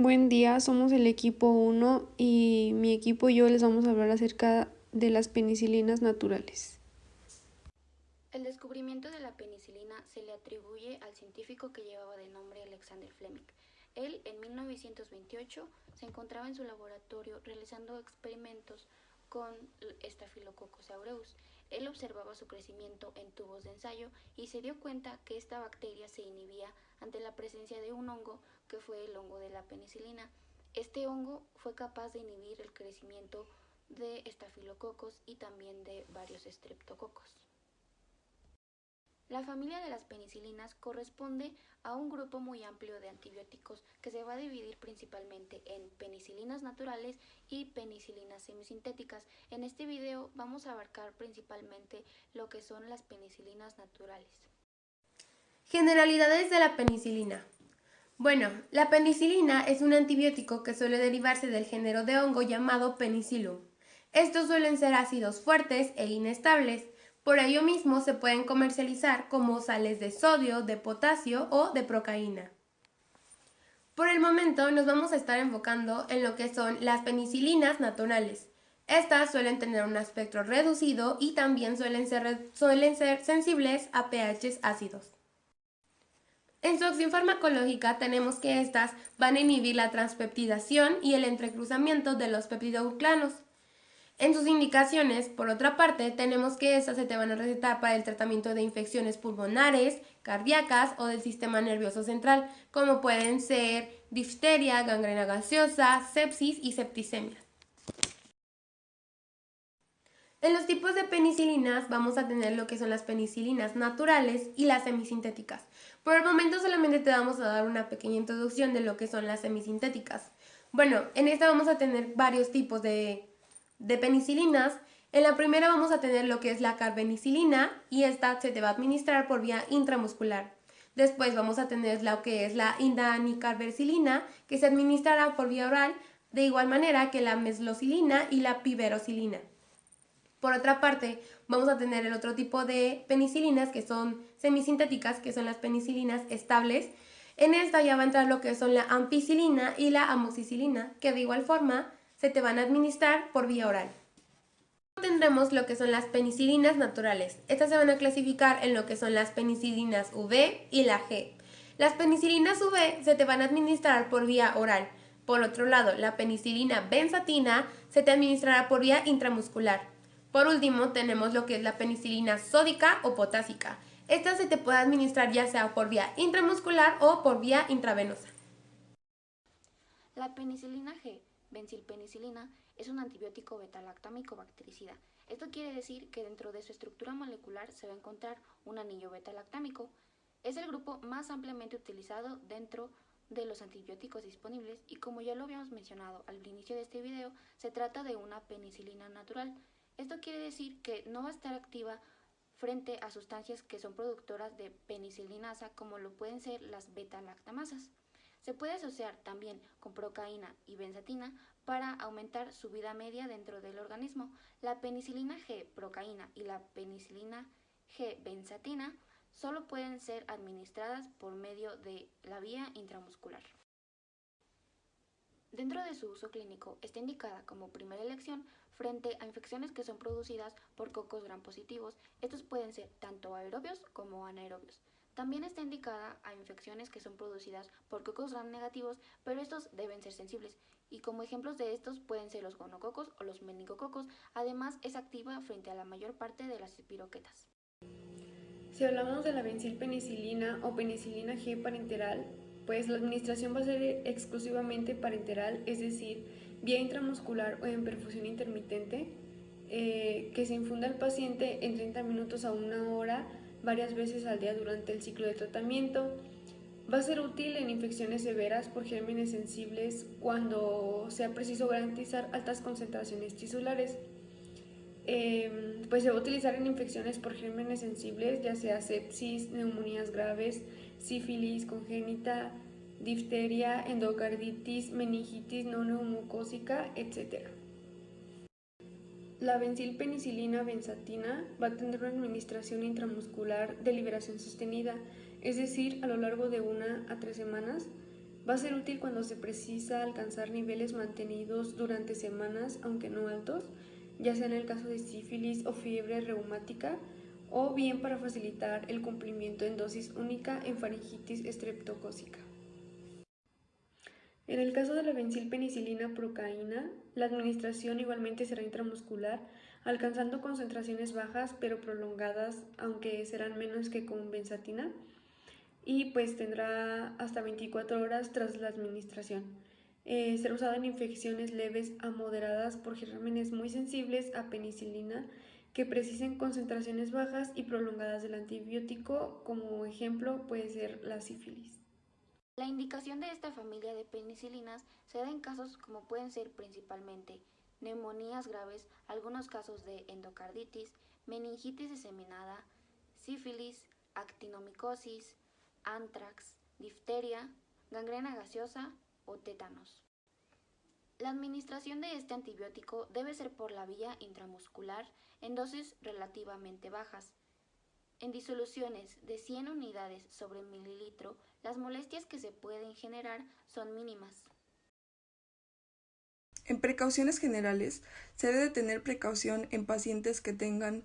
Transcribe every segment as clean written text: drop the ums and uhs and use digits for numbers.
Buen día, somos el equipo 1 y mi equipo y yo les vamos a hablar acerca de las penicilinas naturales. El descubrimiento de la penicilina se le atribuye al científico que llevaba de nombre Alexander Fleming. Él, en 1928, se encontraba en su laboratorio realizando experimentos con Staphylococcus aureus. Él observaba su crecimiento en tubos de ensayo y se dio cuenta que esta bacteria se inhibía ante la presencia de un hongo que fue el hongo de la penicilina. Este hongo fue capaz de inhibir el crecimiento de estafilococos y también de varios estreptococos. La familia de las penicilinas corresponde a un grupo muy amplio de antibióticos que se va a dividir principalmente en penicilinas naturales y penicilinas semisintéticas. En este video vamos a abarcar principalmente lo que son las penicilinas naturales. Generalidades de la penicilina. Bueno, la penicilina es un antibiótico que suele derivarse del género de hongo llamado Penicillium. Estos suelen ser ácidos fuertes e inestables, por ello mismo se pueden comercializar como sales de sodio, de potasio o de procaína. Por el momento nos vamos a estar enfocando en lo que son las penicilinas naturales. Estas suelen tener un espectro reducido y también suelen ser sensibles a pHs ácidos. En su acción farmacológica tenemos que estas van a inhibir la transpeptidación y el entrecruzamiento de los peptidoglucanos. En sus indicaciones, por otra parte, tenemos que estas se te van a recetar para el tratamiento de infecciones pulmonares, cardíacas o del sistema nervioso central, como pueden ser difteria, gangrena gaseosa, sepsis y septicemia. En los tipos de penicilinas vamos a tener lo que son las penicilinas naturales y las semisintéticas. Por el momento solamente te vamos a dar una pequeña introducción de lo que son las semisintéticas. Bueno, en esta vamos a tener varios tipos de penicilinas. En la primera vamos a tener lo que es la carbenicilina y esta se te va a administrar por vía intramuscular. Después vamos a tener lo que es la indanicarbercilina que se administrará por vía oral de igual manera que la meslocilina y la piperocilina. Por otra parte, vamos a tener el otro tipo de penicilinas que son semisintéticas, que son las penicilinas estables. En esta ya va a entrar lo que son la ampicilina y la amoxicilina, que de igual forma se te van a administrar por vía oral. Tendremos lo que son las penicilinas naturales. Estas se van a clasificar en lo que son las penicilinas V y la G. Las penicilinas V se te van a administrar por vía oral. Por otro lado, la penicilina benzatina se te administrará por vía intramuscular. Por último, tenemos lo que es la penicilina sódica o potásica. Esta se te puede administrar ya sea por vía intramuscular o por vía intravenosa. La penicilina G, benzilpenicilina, es un antibiótico beta-lactámico bactericida. Esto quiere decir que dentro de su estructura molecular se va a encontrar un anillo beta-lactámico. Es el grupo más ampliamente utilizado dentro de los antibióticos disponibles y como ya lo habíamos mencionado al inicio de este video, se trata de una penicilina natural. Esto quiere decir que no va a estar activa frente a sustancias que son productoras de penicilinasa como lo pueden ser las beta-lactamasas. Se puede asociar también con procaína y benzatina para aumentar su vida media dentro del organismo. La penicilina G procaína y la penicilina G benzatina solo pueden ser administradas por medio de la vía intramuscular. Dentro de su uso clínico está indicada como primera elección frente a infecciones que son producidas por cocos gram positivos. Estos pueden ser tanto aerobios como anaerobios. También está indicada a infecciones que son producidas por cocos gram negativos, pero estos deben ser sensibles. Y como ejemplos de estos pueden ser los gonococos o los meningococos. Además es activa frente a la mayor parte de las espiroquetas. Si hablamos de la benzilpenicilina o penicilina G parenteral, pues la administración va a ser exclusivamente parenteral, es decir, vía intramuscular o en perfusión intermitente, que se infunda al paciente en 30 minutos a 1 hora varias veces al día durante el ciclo de tratamiento. Va a ser útil en infecciones severas por gérmenes sensibles cuando sea preciso garantizar altas concentraciones tisulares. Pues se va a utilizar en infecciones por gérmenes sensibles, ya sea sepsis, neumonías graves, sífilis congénita, difteria, endocarditis, meningitis no neumocócica, etc. La benzilpenicilina benzatina va a tener una administración intramuscular de liberación sostenida, es decir, a lo largo de 1 a 3 semanas. Va a ser útil cuando se precisa alcanzar niveles mantenidos durante semanas, aunque no altos, ya sea en el caso de sífilis o fiebre reumática, o bien para facilitar el cumplimiento en dosis única en faringitis estreptocócica. En el caso de la bencilpenicilina procaína, la administración igualmente será intramuscular, alcanzando concentraciones bajas pero prolongadas, aunque serán menos que con benzatina, y pues tendrá hasta 24 horas tras la administración. Será usada en infecciones leves a moderadas por gérmenes muy sensibles a penicilina que precisen concentraciones bajas y prolongadas del antibiótico, como ejemplo puede ser la sífilis. La indicación de esta familia de penicilinas se da en casos como pueden ser principalmente neumonías graves, algunos casos de endocarditis, meningitis diseminada, sífilis, actinomicosis, antrax, difteria, gangrena gaseosa o tétanos. La administración de este antibiótico debe ser por la vía intramuscular en dosis relativamente bajas. En disoluciones de 100 unidades sobre mililitro, las molestias que se pueden generar son mínimas. En precauciones generales, se debe tener precaución en pacientes que tengan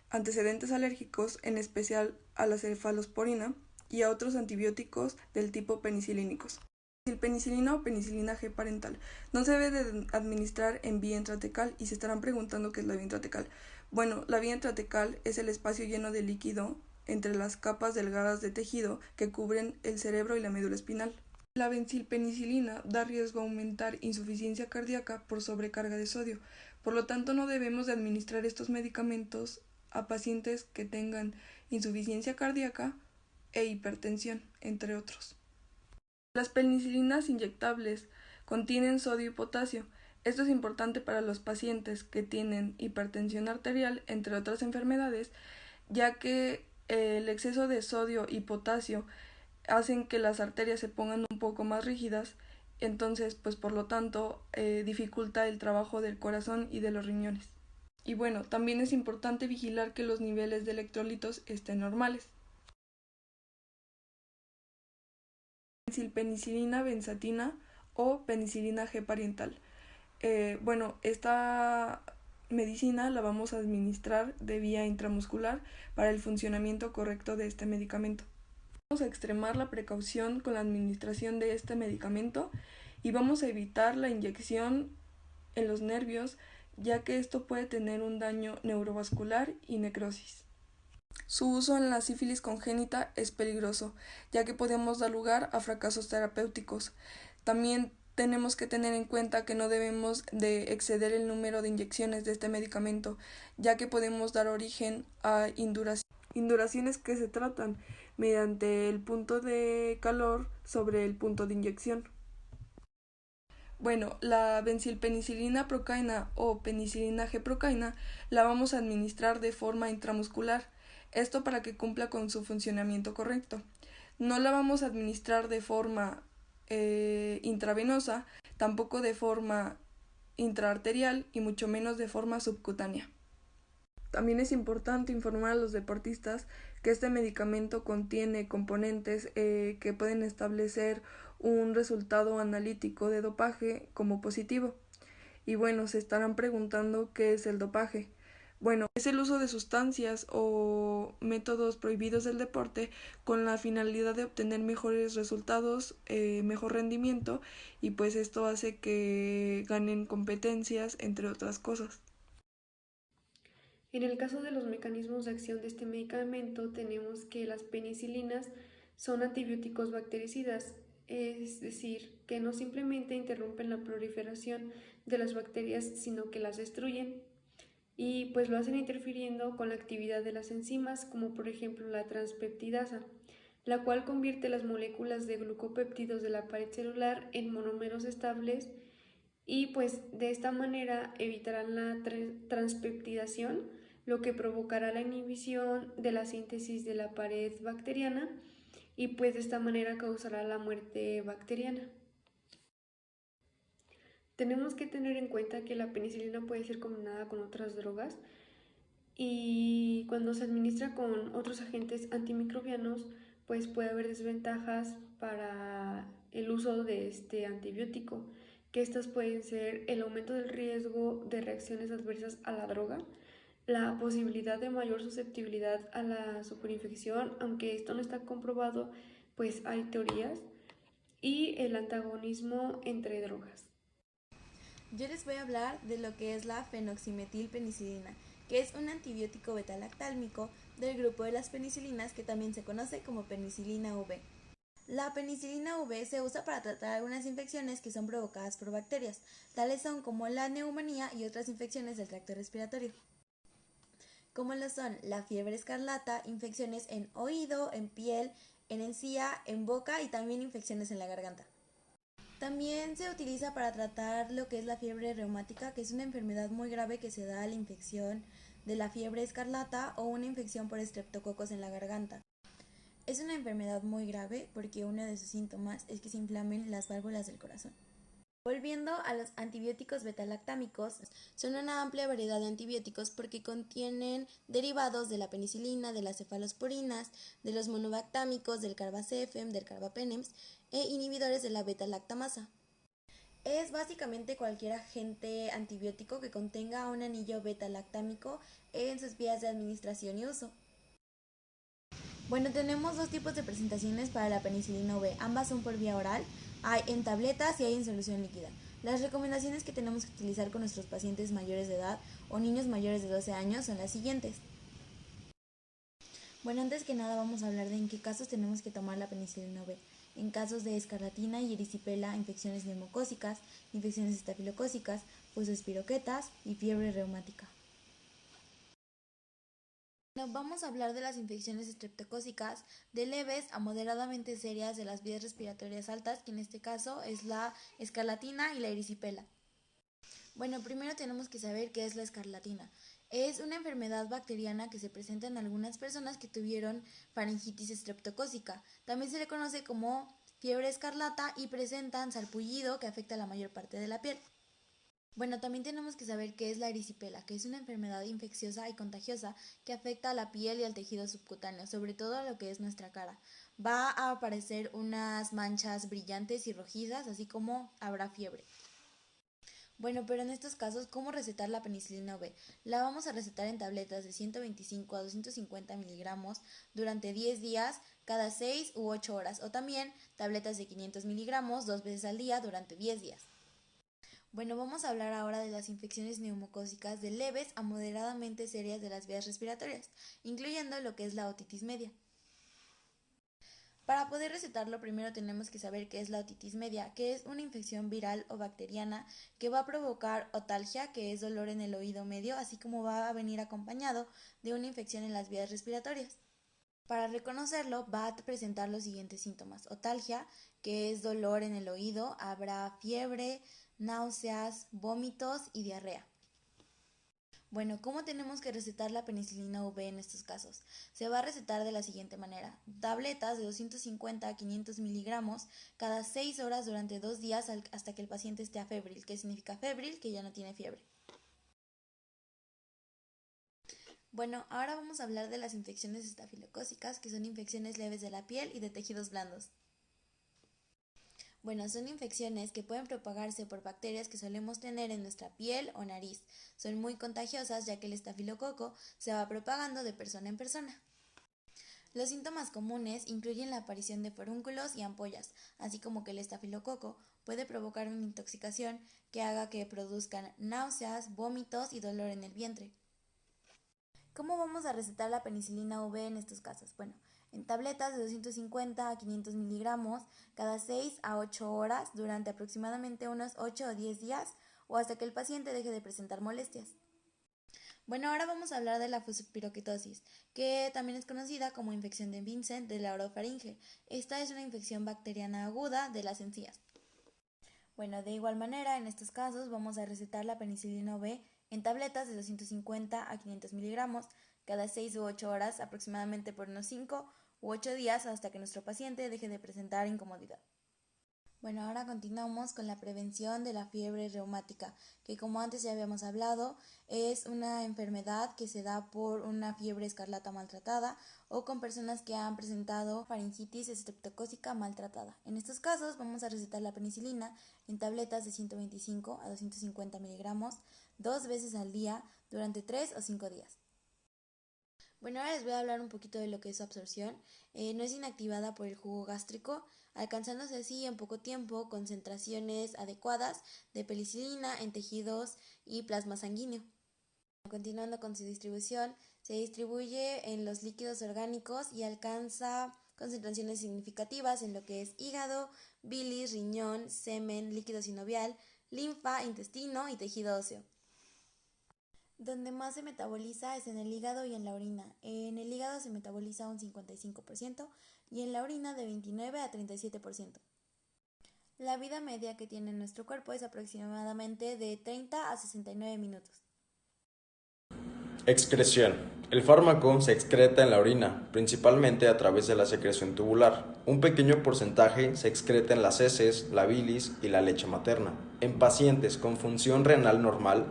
antecedentes alérgicos, en especial a la cefalosporina y a otros antibióticos del tipo penicilínicos. El penicilina o penicilina G parental no se debe de administrar en vía intratecal y se estarán preguntando qué es la vía intratecal. Bueno, la vía intratecal es el espacio lleno de líquido entre las capas delgadas de tejido que cubren el cerebro y la médula espinal. La bencilpenicilina da riesgo a aumentar insuficiencia cardíaca por sobrecarga de sodio, por lo tanto no debemos de administrar estos medicamentos a pacientes que tengan insuficiencia cardíaca e hipertensión, entre otros. Las penicilinas inyectables contienen sodio y potasio. Esto es importante para los pacientes que tienen hipertensión arterial, entre otras enfermedades, ya que el exceso de sodio y potasio hacen que las arterias se pongan un poco más rígidas, entonces pues por lo tanto dificulta el trabajo del corazón y de los riñones. Y bueno, también es importante vigilar que los niveles de electrolitos estén normales. Penicilina benzatina o penicilina G parental. Esta medicina la vamos a administrar de vía intramuscular para el funcionamiento correcto de este medicamento. Vamos a extremar la precaución con la administración de este medicamento y vamos a evitar la inyección en los nervios, ya que esto puede tener un daño neurovascular y necrosis. Su uso en la sífilis congénita es peligroso, ya que podemos dar lugar a fracasos terapéuticos. También tenemos que tener en cuenta que no debemos de exceder el número de inyecciones de este medicamento, ya que podemos dar origen a induraciones que se tratan mediante el punto de calor sobre el punto de inyección. Bueno, la bencilpenicilina procaína o penicilina G procaína la vamos a administrar de forma intramuscular, esto para que cumpla con su funcionamiento correcto. No la vamos a administrar de forma intravenosa, tampoco de forma intraarterial y mucho menos de forma subcutánea. También es importante informar a los deportistas que este medicamento contiene componentes que pueden establecer un resultado analítico de dopaje como positivo. Y bueno, se estarán preguntando qué es el dopaje. Bueno, es el uso de sustancias o métodos prohibidos del deporte con la finalidad de obtener mejores resultados, mejor rendimiento y pues esto hace que ganen competencias, entre otras cosas. En el caso de los mecanismos de acción de este medicamento, tenemos que las penicilinas son antibióticos bactericidas, es decir, que no simplemente interrumpen la proliferación de las bacterias, sino que las destruyen. Y pues lo hacen interfiriendo con la actividad de las enzimas, como por ejemplo la transpeptidasa, la cual convierte las moléculas de glucopéptidos de la pared celular en monómeros estables y pues de esta manera evitarán la transpeptidación, lo que provocará la inhibición de la síntesis de la pared bacteriana y pues de esta manera causará la muerte bacteriana. Tenemos que tener en cuenta que la penicilina puede ser combinada con otras drogas y cuando se administra con otros agentes antimicrobianos pues puede haber desventajas para el uso de este antibiótico, que estas pueden ser el aumento del riesgo de reacciones adversas a la droga, la posibilidad de mayor susceptibilidad a la superinfección, aunque esto no está comprobado, pues hay teorías, y el antagonismo entre drogas. Yo les voy a hablar de lo que es la fenoximetilpenicilina, que es un antibiótico betalactálmico del grupo de las penicilinas que también se conoce como penicilina V. La penicilina V se usa para tratar algunas infecciones que son provocadas por bacterias, tales son como la neumonía y otras infecciones del tracto respiratorio, como lo son la fiebre escarlata, infecciones en oído, en piel, en encía, en boca y también infecciones en la garganta. También se utiliza para tratar lo que es la fiebre reumática, que es una enfermedad muy grave que se da a la infección de la fiebre escarlata o una infección por estreptococos en la garganta. Es una enfermedad muy grave porque uno de sus síntomas es que se inflamen las válvulas del corazón. Volviendo a los antibióticos betalactámicos, son una amplia variedad de antibióticos porque contienen derivados de la penicilina, de las cefalosporinas, de los monobactámicos, del carbazepam, del carbapenems e inhibidores de la beta-lactamasa. Es básicamente cualquier agente antibiótico que contenga un anillo beta-lactámico en sus vías de administración y uso. Bueno, tenemos dos tipos de presentaciones para la penicilina V, ambas son por vía oral, hay en tabletas y hay en solución líquida. Las recomendaciones que tenemos que utilizar con nuestros pacientes mayores de edad o niños mayores de 12 años son las siguientes. Bueno, antes que nada vamos a hablar de en qué casos tenemos que tomar la penicilina V. En casos de escarlatina y erisipela, infecciones neumocócicas, infecciones estafilocócicas, espiroquetas y fiebre reumática. Bueno, vamos a hablar de las infecciones estreptocócicas de leves a moderadamente serias de las vías respiratorias altas, que en este caso es la escarlatina y la erisipela. Bueno, primero tenemos que saber qué es la escarlatina. Es una enfermedad bacteriana que se presenta en algunas personas que tuvieron faringitis estreptocócica. También se le conoce como fiebre escarlata y presentan sarpullido que afecta a la mayor parte de la piel. Bueno, también tenemos que saber qué es la erisipela, que es una enfermedad infecciosa y contagiosa que afecta a la piel y al tejido subcutáneo, sobre todo a lo que es nuestra cara. Va a aparecer unas manchas brillantes y rojizas, así como habrá fiebre. Bueno, pero en estos casos, ¿cómo recetar la penicilina V? La vamos a recetar en tabletas de 125 a 250 miligramos durante 10 días, cada 6 u 8 horas, o también tabletas de 500 miligramos 2 veces al día durante 10 días. Bueno, vamos a hablar ahora de las infecciones neumocócicas de leves a moderadamente serias de las vías respiratorias, incluyendo lo que es la otitis media. Para poder recetarlo, primero tenemos que saber qué es la otitis media, que es una infección viral o bacteriana que va a provocar otalgia, que es dolor en el oído medio, así como va a venir acompañado de una infección en las vías respiratorias. Para reconocerlo, va a presentar los siguientes síntomas: otalgia, que es dolor en el oído, habrá fiebre, náuseas, vómitos y diarrea. Bueno, ¿cómo tenemos que recetar la penicilina V en estos casos? Se va a recetar de la siguiente manera: tabletas de 250 a 500 miligramos cada 6 horas durante 2 días hasta que el paciente esté afebril. ¿Qué significa febril? Que ya no tiene fiebre. Bueno, ahora vamos a hablar de las infecciones estafilocócicas, que son infecciones leves de la piel y de tejidos blandos. Bueno, son infecciones que pueden propagarse por bacterias que solemos tener en nuestra piel o nariz. Son muy contagiosas ya que el estafilococo se va propagando de persona en persona. Los síntomas comunes incluyen la aparición de forúnculos y ampollas, así como que el estafilococo puede provocar una intoxicación que haga que produzcan náuseas, vómitos y dolor en el vientre. ¿Cómo vamos a recetar la penicilina V en estos casos? Bueno, en tabletas de 250 a 500 miligramos cada 6 a 8 horas durante aproximadamente unos 8 o 10 días o hasta que el paciente deje de presentar molestias. Bueno, ahora vamos a hablar de la fusospiroquetosis, que también es conocida como infección de Vincent de la orofaringe. Esta es una infección bacteriana aguda de las encías. Bueno, de igual manera, en estos casos vamos a recetar la penicilina V en tabletas de 250 a 500 miligramos cada 6 u 8 horas, aproximadamente por unos 5 u 8 días hasta que nuestro paciente deje de presentar incomodidad. Bueno, ahora continuamos con la prevención de la fiebre reumática, que como antes ya habíamos hablado, es una enfermedad que se da por una fiebre escarlata maltratada o con personas que han presentado faringitis estreptocócica maltratada. En estos casos vamos a recetar la penicilina en tabletas de 125 a 250 miligramos 2 veces al día durante 3 o 5 días. Bueno, ahora les voy a hablar un poquito de lo que es su absorción. No es inactivada por el jugo gástrico, alcanzándose así en poco tiempo concentraciones adecuadas de penicilina en tejidos y plasma sanguíneo. Continuando con su distribución, se distribuye en los líquidos orgánicos y alcanza concentraciones significativas en lo que es hígado, bilis, riñón, semen, líquido sinovial, linfa, intestino y tejido óseo. Donde más se metaboliza es en el hígado y en la orina. En el hígado se metaboliza un 55% y en la orina de 29 a 37%. La vida media que tiene nuestro cuerpo es aproximadamente de 30 a 69 minutos. Excreción. El fármaco se excreta en la orina, principalmente a través de la secreción tubular. Un pequeño porcentaje se excreta en las heces, la bilis y la leche materna. En pacientes con función renal normal,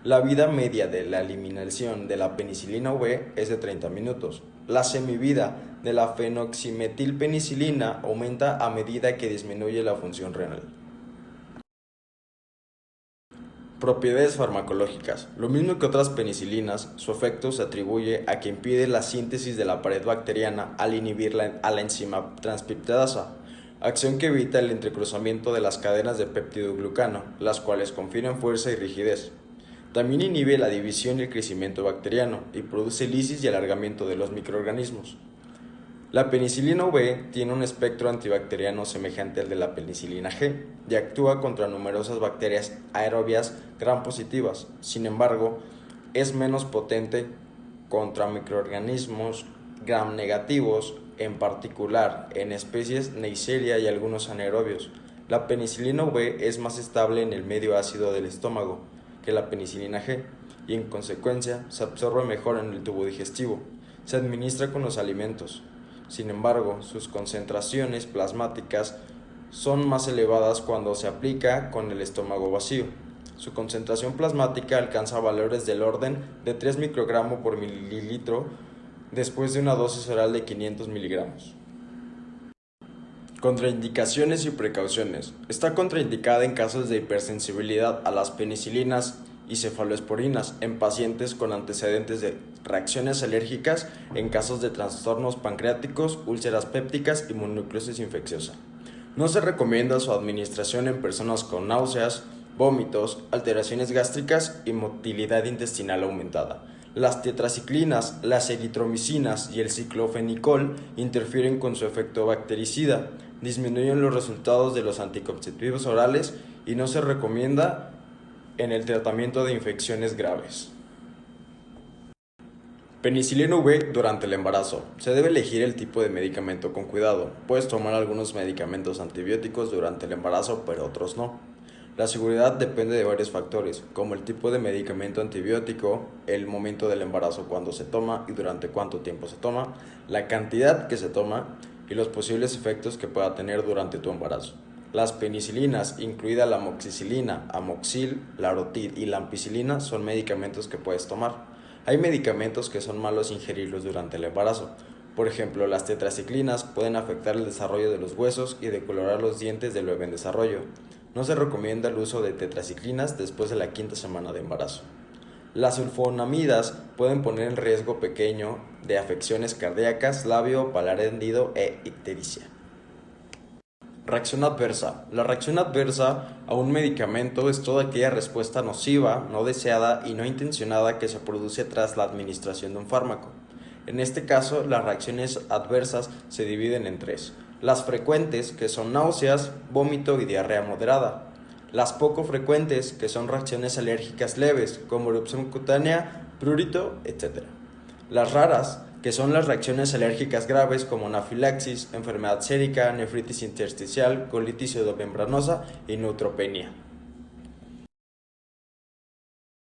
la vida media de la eliminación de la penicilina V es de 30 minutos. La semivida de la fenoximetilpenicilina aumenta a medida que disminuye la función renal. Propiedades farmacológicas. Lo mismo que otras penicilinas, su efecto se atribuye a que impide la síntesis de la pared bacteriana al inhibir a la enzima transcriptasa, acción que evita el entrecruzamiento de las cadenas de peptidoglucano, las cuales confieren fuerza y rigidez. También inhibe la división y el crecimiento bacteriano y produce lisis y alargamiento de los microorganismos. La penicilina V tiene un espectro antibacteriano semejante al de la penicilina G y actúa contra numerosas bacterias aerobias gram positivas. Sin embargo, es menos potente contra microorganismos gram negativos, en particular en especies Neisseria y algunos anaerobios. La penicilina V es más estable en el medio ácido del estómago que la penicilina G y en consecuencia se absorbe mejor en el tubo digestivo. Se administra con los alimentos. Sin embargo, sus concentraciones plasmáticas son más elevadas cuando se aplica con el estómago vacío. Su concentración plasmática alcanza valores del orden de 3 microgramos por mililitro después de una dosis oral de 500 miligramos. Contraindicaciones y precauciones. Está contraindicada en casos de hipersensibilidad a las penicilinas y cefalosporinas en pacientes con antecedentes de reacciones alérgicas, en casos de trastornos pancreáticos, úlceras pépticas y mononucleosis infecciosa. No se recomienda su administración en personas con náuseas, vómitos, alteraciones gástricas y motilidad intestinal aumentada. Las tetraciclinas, las eritromicinas y el ciclofenicol interfieren con su efecto bactericida, disminuyen los resultados de los anticonceptivos orales y no se recomienda en el tratamiento de infecciones graves. Penicilina V durante el embarazo. Se debe elegir el tipo de medicamento con cuidado. Puedes tomar algunos medicamentos antibióticos durante el embarazo, pero otros no. La seguridad depende de varios factores, como el tipo de medicamento antibiótico, el momento del embarazo, cuándo se toma y durante cuánto tiempo se toma, la cantidad que se toma y los posibles efectos que pueda tener durante tu embarazo. Las penicilinas, incluida la amoxicilina, amoxil, larotid y la ampicilina, son medicamentos que puedes tomar. Hay medicamentos que son malos ingerirlos durante el embarazo. Por ejemplo, las tetraciclinas pueden afectar el desarrollo de los huesos y decolorar los dientes del bebé en desarrollo. No se recomienda el uso de tetraciclinas después de la 5ª semana de embarazo. Las sulfonamidas pueden poner en riesgo pequeño de afecciones cardíacas, labio, paladar hendido e ictericia. Reacción adversa. La reacción adversa a un medicamento es toda aquella respuesta nociva, no deseada y no intencionada que se produce tras la administración de un fármaco. En este caso, las reacciones adversas se dividen en 3. Las frecuentes, que son náuseas, vómito y diarrea moderada. Las poco frecuentes, que son reacciones alérgicas leves, como erupción cutánea, prurito, etc. Las raras, que son las reacciones alérgicas graves como anafilaxis, enfermedad sérica, nefritis intersticial, colitis pseudomembranosa y neutropenia.